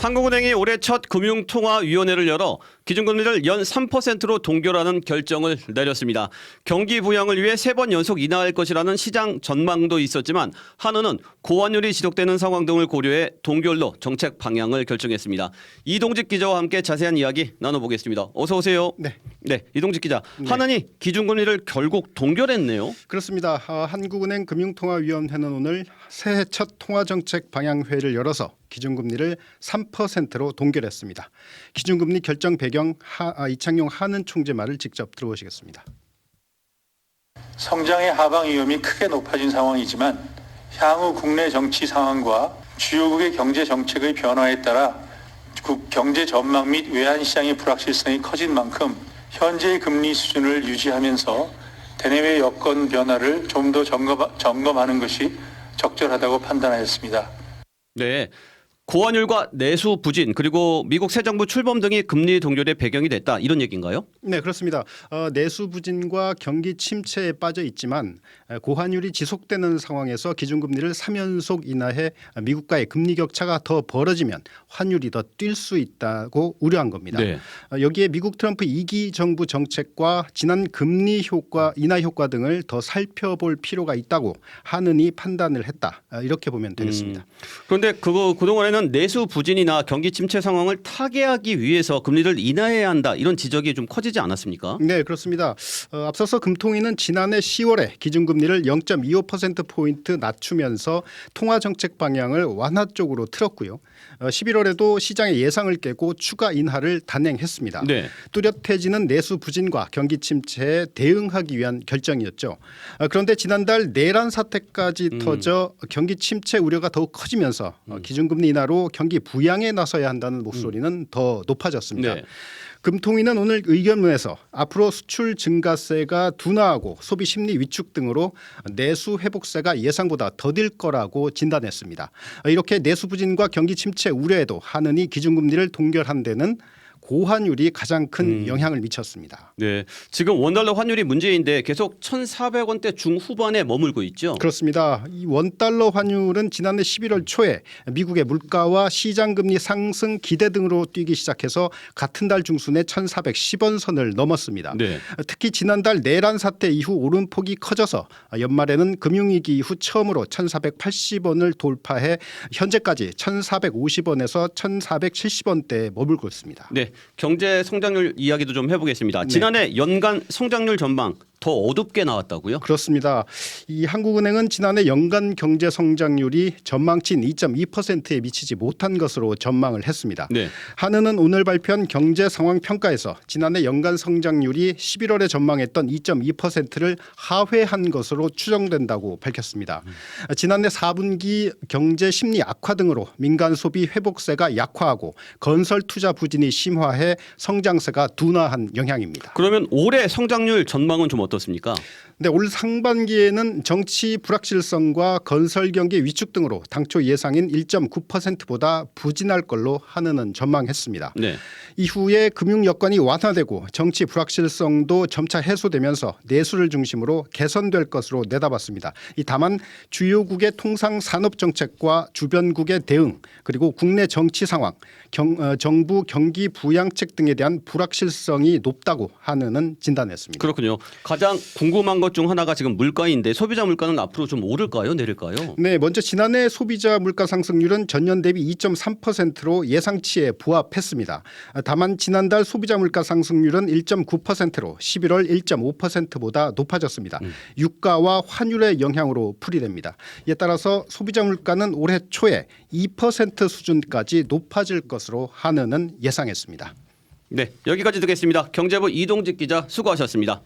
한국은행이 올해 첫 금융통화위원회를 열어 기준금리를 연 3%로 동결하는 결정을 내렸습니다. 경기 부양을 위해 3번 연속 인하할 것이라는 시장 전망도 있었지만 한은은 고환율이 지속되는 상황 등을 고려해 동결로 정책 방향을 결정했습니다. 이동직 기자와 함께 자세한 이야기 나눠보겠습니다. 어서 오세요. 네, 이동직 기자. 한은이 기준금리를 결국 동결했네요. 그렇습니다. 한국은행 금융통화위원회는 오늘 새해 첫 통화정책 방향회의를 열어서 기준금리를 3%로 동결했습니다. 기준금리 결정 배경 이창용 한은 총재 말을 직접 들어보시겠습니다. 성장의 하방 위험이 크게 높아진 상황이지만 향후 국내 정치 상황과 주요국의 경제 정책의 변화에 따라 경제 전망 및 외환 시장의 불확실성이 커진 만큼 현재의 금리 수준을 유지하면서 대내외 여건 변화를 좀 더 점검하는 것이 적절하다고 판단하였습니다. 네. 고환율과 내수 부진 그리고 미국 새 정부 출범 등이 금리 동결의 배경이 됐다 이런 얘기인가요? 네, 그렇습니다. 내수 부진과 경기 침체에 빠져 있지만 고환율이 지속되는 상황에서 기준금리를 3연속 인하해 미국과의 금리 격차가 더 벌어지면 환율이 더 뛸 수 있다고 우려한 겁니다. 네. 여기에 미국 트럼프 2기 정부 정책과 지난 금리 효과, 인하 효과 등을 더 살펴볼 필요가 있다고 한은이 판단을 했다. 이렇게 보면 되겠습니다. 그런데 그동안에는 내수 부진이나 경기 침체 상황을 타개하기 위해서 금리를 인하해야 한다 이런 지적이 좀 커지지 않았습니까? 네, 그렇습니다. 앞서서 금통위는 지난해 10월에 기준금리를 0.25%포인트 낮추면서 통화정책 방향을 완화 쪽으로 틀었고요. 11월에도 시장의 예상을 깨고 추가 인하를 단행했습니다. 네. 뚜렷해지는 내수 부진과 경기 침체에 대응하기 위한 결정이었죠. 그런데 지난달 내란 사태까지 터져 경기 침체 우려가 더욱 커지면서 기준금리 인하로 경기 부양에 나서야 한다는 목소리는 더 높아졌습니다. 네. 금통위는 오늘 의견문에서 앞으로 수출 증가세가 둔화하고 소비 심리 위축 등으로 내수 회복세가 예상보다 더딜 거라고 진단했습니다. 이렇게 내수 부진과 경기 침체 우려에도 한은이 기준금리를 동결한 데는 고환율이 가장 큰 영향을 미쳤습니다. 네, 지금 원달러 환율이 문제인데 계속 1,400원대 중후반에 머물고 있죠. 그렇습니다. 이 원달러 환율은 지난해 11월 초에 미국의 물가와 시장금리 상승 기대 등으로 뛰기 시작해서 같은 달 중순에 1,410원 선을 넘었습니다. 네. 특히 지난달 내란 사태 이후 오름폭이 커져서 연말에는 금융위기 이후 처음으로 1,480원을 돌파해 현재까지 1,450원에서 1,470원대에 머물고 있습니다. 네, 경제 성장률 이야기도 좀 해보겠습니다. 지난해 연간 성장률 전망 더 어둡게 나왔다고요? 그렇습니다. 이 한국은행은 지난해 연간 경제 성장률이 전망치인 2.2%에 미치지 못한 것으로 전망을 했습니다. 네. 한은은 오늘 발표한 경제 상황 평가에서 지난해 연간 성장률이 11월에 전망했던 2.2%를 하회한 것으로 추정된다고 밝혔습니다. 지난해 4분기 경제 심리 악화 등으로 민간 소비 회복세가 약화하고 건설 투자 부진이 심화해 성장세가 둔화한 영향입니다. 그러면 올해 성장률 전망은 좀 어떻습니까? 네, 올 상반기에는 정치 불확실성과 건설 경기 위축 등으로 당초 예상인 1.9%보다 부진할 걸로 한은은 전망했습니다. 네. 이후에 금융 여건이 완화되고 정치 불확실성도 점차 해소되면서 내수를 중심으로 개선될 것으로 내다봤습니다. 다만 주요국의 통상 산업 정책과 주변국의 대응 그리고 국내 정치 상황, 정부 경기 부양책 등에 대한 불확실성이 높다고 한은은 진단했습니다. 그렇군요. 가장 궁금한 것 중 하나가 지금 물가인데 소비자 물가는 앞으로 좀 오를까요? 내릴까요? 네, 먼저 지난해 소비자 물가 상승률은 전년 대비 2.3%로 예상치에 부합했습니다. 다만 지난달 소비자 물가 상승률은 1.9%로 11월 1.5%보다 높아졌습니다. 유가와 환율의 영향으로 풀이됩니다. 이에 따라서 소비자 물가는 올해 초에 2% 수준까지 높아질 것으로 한은은 예상했습니다. 네, 여기까지 듣겠습니다. 경제부 이동직 기자 수고하셨습니다.